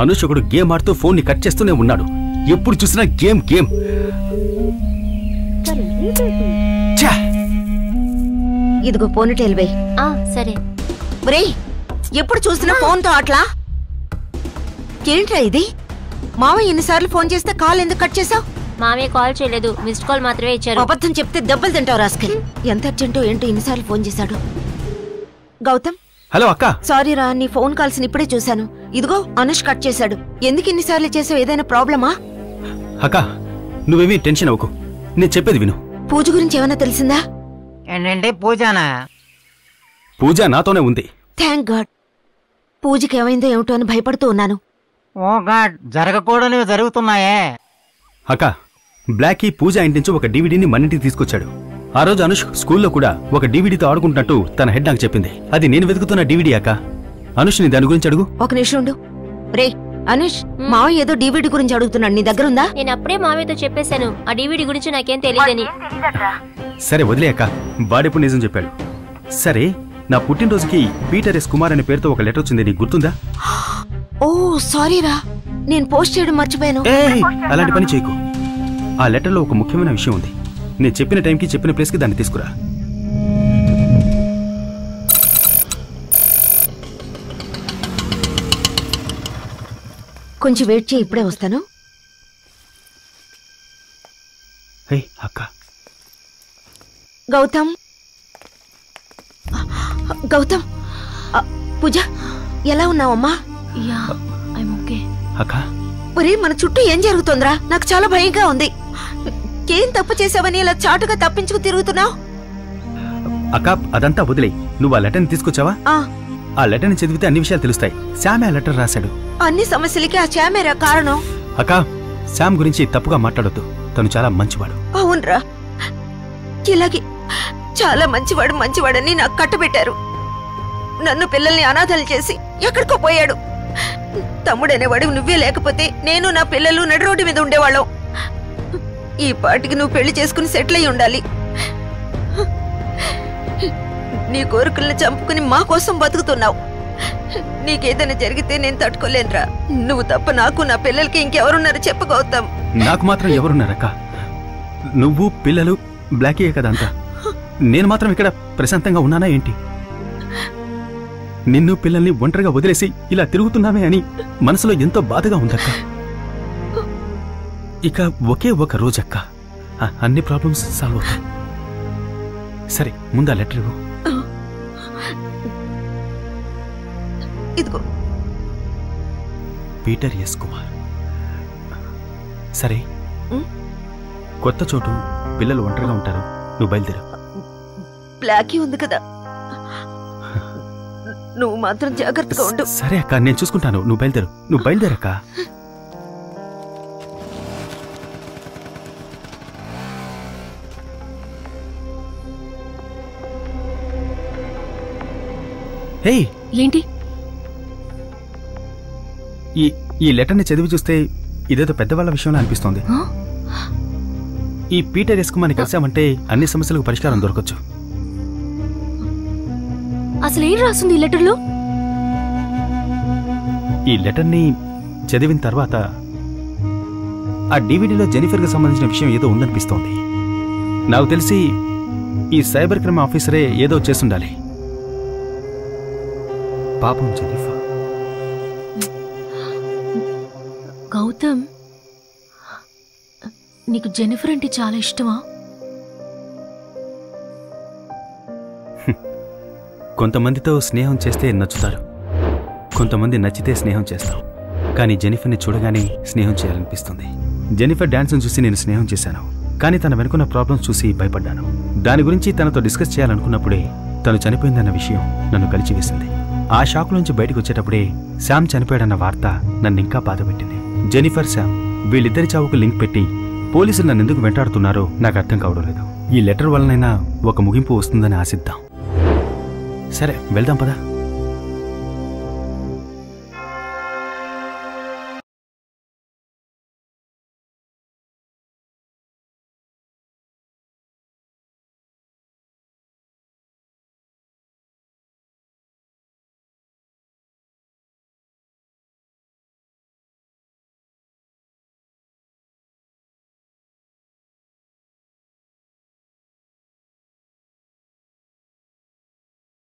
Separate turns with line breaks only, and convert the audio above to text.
అనుష్ ఒకడు గేమ్ ఆడుతూ ఫోన్ ని కట్ చేస్తూనే ఉన్నాడు. ఎప్పుడు చూసినా గేమ్ గేమ్.
ఇదిగో పోనీటేల్ వే.
సరే.
ఎప్పుడు చూసినా ఫోన్ తో అట్లా ఏంట్రా ఇది? మావయ్య ఎన్నిసార్లు ఫోన్ చేస్తే కాల్ ఎందుకు కట్ చేసావు?
మామయ్య కాల్ చేయలేదు, మిస్డ్ కాల్ మాత్రమే ఇచ్చారు.
అబద్ధం చెప్తే దెబ్బలు తింటావు రాస్కెల్. ఎంత అర్జెంటో ఏంటో ఇన్నిసార్లు ఫోన్ చేశాడు. గౌతమ్.
హలో అక్క.
సారీ రా, నీ ఫోన్ కాల్స్ ఇప్పుడే చూశాను. ఇదిగో అనుష్ కట్ చేశాడు. ఎందుకు ఇన్నిసార్లు చేసావు? ఏదైనా ప్రాబ్లమా?
అక్క నువ్వేమీ టెన్షన్ అవ్వకు, నేను చెప్పేది విను.
పూజ గురించి ఏమైనా తెలిసిందా?
ఏంటంటే పూజనా?
పూజ నాతోనే ఉంది.
Thank God. పూజకి ఏమైందో ఏమిటో అని భయపడుతూ ఉన్నాను.
ఓ గాడ్, జరగకూడనివి జరుగుతున్నాయే.
అక్క బ్లాకీ పూజ ఇంటి నుంచి ఒక డివిడీని మన ఇంటికి తీసుకొచ్చాడు. ఆ రోజు అనుష్ స్కూల్లో కూడా ఒక డివిడీతో ఆడుకుంటున్నట్టు తన హెడ్ నాకు చెప్పింది. అది నేను వెతుకుతున్న డివిడీ అక్క. అనుష్ ని దాని గురించి అడుగు.
ఒక నిమిషం ఉండు. రే అనుష్, మావయ్య ఏదో డివిడీ గురించి అడుగుతున్నాడు, నీ దగ్గర ఉందా?
నేను అప్పుడే మామయ్యతో చెప్పేశాను ఆ డివిడీ గురించి నాకేం తెలియదని.
సరే వదిలే అక్క, వాడెప్పుడు నిజం చెప్పాడు. సరే, నా పుట్టినరోజుకి పీటర్ ఎస్ కుమార్ అనే పేరుతో ఒక లెటర్ వచ్చింది, నీకు గుర్తుందా?
ఓ సారీ రా, నేను పోస్ట్ చేయడం మర్చిపోయాను.
అలాంటి పని చేయకు. ఆ లెటర్లో ఒక ముఖ్యమైన విషయం ఉంది. నేను చెప్పిన టైంకి చెప్పిన ప్లేస్కి దాన్ని తీసుకురా.
కొంచెం వెయిట్ చేయి, ఇప్పుడే వస్తాను.
అక్క.
గౌతమ్, గౌతమ్, పూజ ఎలా ఉన్నావమ్మా?
అక్క
ఒరే, మన చుట్టూ ఏం జరుగుతుందిరా? నాకు చాలా భయంగా ఉంది. ఏం తప్పు చేసావని ఇలా చాటుగా తప్పించుకు తిరుగుతున్నావు?
అక్క అదంతా వదిలే, నువ్వు ఆ లెటర్ని తీసుకొచ్చావా? ఆ లెటర్ని చదివితే అన్ని విషయాలు తెలుస్తాయి. శామ్ ఆ లెటర్ రాశాడు.
అన్ని సమస్యలకి ఆ శామేరా కారణం.
అక్క శామ్ గురించి తప్పుగా మాట్లాడొద్దు, తను చాలా మంచివాడు.
అవునరా, ఇలాగే చాలా మంచివాడని నాకు కట్టబెట్టారు. నన్ను పిల్లల్ని అనాథలు చేసి ఎక్కడికో పోయాడు. తమ్ముడనేవాడు నువ్వే లేకపోతే నేను నా పిల్లలు నడి రోడ్డు మీద ఉండేవాళ్ళం. ఈ పాటికి నువ్వు పెళ్లి చేసుకుని సెటిల్ అయి ఉండాలి. నీ కోరికలను చంపుకుని మా కోసం బతుకుతున్నావు. నీకేదైనా జరిగితే నేను తట్టుకోలేనురా. నువ్వు తప్ప నాకు నా పిల్లలకి ఇంకెవరున్నారు చెప్పు గౌతమ్.
నాకు మాత్రం ఎవరున్నారక్క? నువ్వు, పిల్లలు, బ్లాకీ కదా అంతా. నేను మాత్రం ఇక్కడ ప్రశాంతంగా ఉన్నానా ఏంటి? నిన్ను పిల్లల్ని ఒంటరిగా వదిలేసి ఇలా తిరుగుతున్నామే అని మనసులో ఎంతో బాధగా ఉందక్క. ఇక ఒకే ఒక రోజక్క అన్ని ప్రాబ్లమ్స్ సాల్వ్ అవుతాయి. సరే, ముందు ఆ లెటర్ ఇవ్వు.
ఇదిగో.
Peter S Kumar. సరే, కొత్త చోటు, పిల్లలు ఒంటరిగా ఉంటారు, నువ్వు బయలుదేరు.
బ్లాకీ ఉంది కదా, నువ్వు మాత్రం జాగ్రత్తగా ఉండు.
సరే అక్క, నేను చూసుకుంటాను, నువ్వు బయలుదేరక్క. హే,
ఏంటి?
ఈ లెటర్ని చదివి చూస్తే ఇదేదో పెద్దవాళ్ళ విషయంలో అనిపిస్తోంది. ఈ పీటర్ ఎస్ కుమార్ని కలిసామంటే అన్ని సమస్యలకు పరిష్కారం దొరకచ్చు.
అసలు ఏం రాస్తుంది ఈ లెటర్లో?
ఈ లెటర్ని చదివిన తర్వాత ఆ డివిడీలో జెనిఫర్కి సంబంధించిన విషయం ఏదో ఉందనిపిస్తోంది. నాకు తెలిసి ఈ సైబర్ క్రైమ్ ఆఫీసరే ఏదో చేస్తుండాలి. పాపం జెనిఫర్.
గౌతమ్, నీకు జెనిఫర్ అంటే చాలా ఇష్టమా?
కొంతమందితో స్నేహం చేస్తే నచ్చుతారు, కొంతమంది నచ్చితే స్నేహం చేస్తాం. కానీ జెనిఫర్ని చూడగానే స్నేహం చేయాలనిపిస్తుంది. జెనిఫర్ డాన్స్ను చూసి నేను స్నేహం చేశాను, కానీ తన వెనుకున్న ప్రాబ్లమ్స్ చూసి భయపడ్డాను. దాని గురించి తనతో డిస్కస్ చేయాలనుకున్నప్పుడే తను చనిపోయిందన్న విషయం నన్ను కలిచివేసింది. ఆ షాక్ నుంచి బయటకు వచ్చేటప్పుడే శామ్ చనిపోయాడన్న వార్త నన్ను ఇంకా బాధపెట్టింది. జెనిఫర్, శామ్ వీళ్ళిద్దరి చావుకు లింక్ పెట్టి పోలీసులు నన్ను ఎందుకు వెంటాడుతున్నారో నాకు అర్థం కావడం లేదు. ఈ లెటర్ వల్లనైనా ఒక ముగింపు వస్తుందని ఆశిద్దాం. సరే, వెళ్దాం పదా.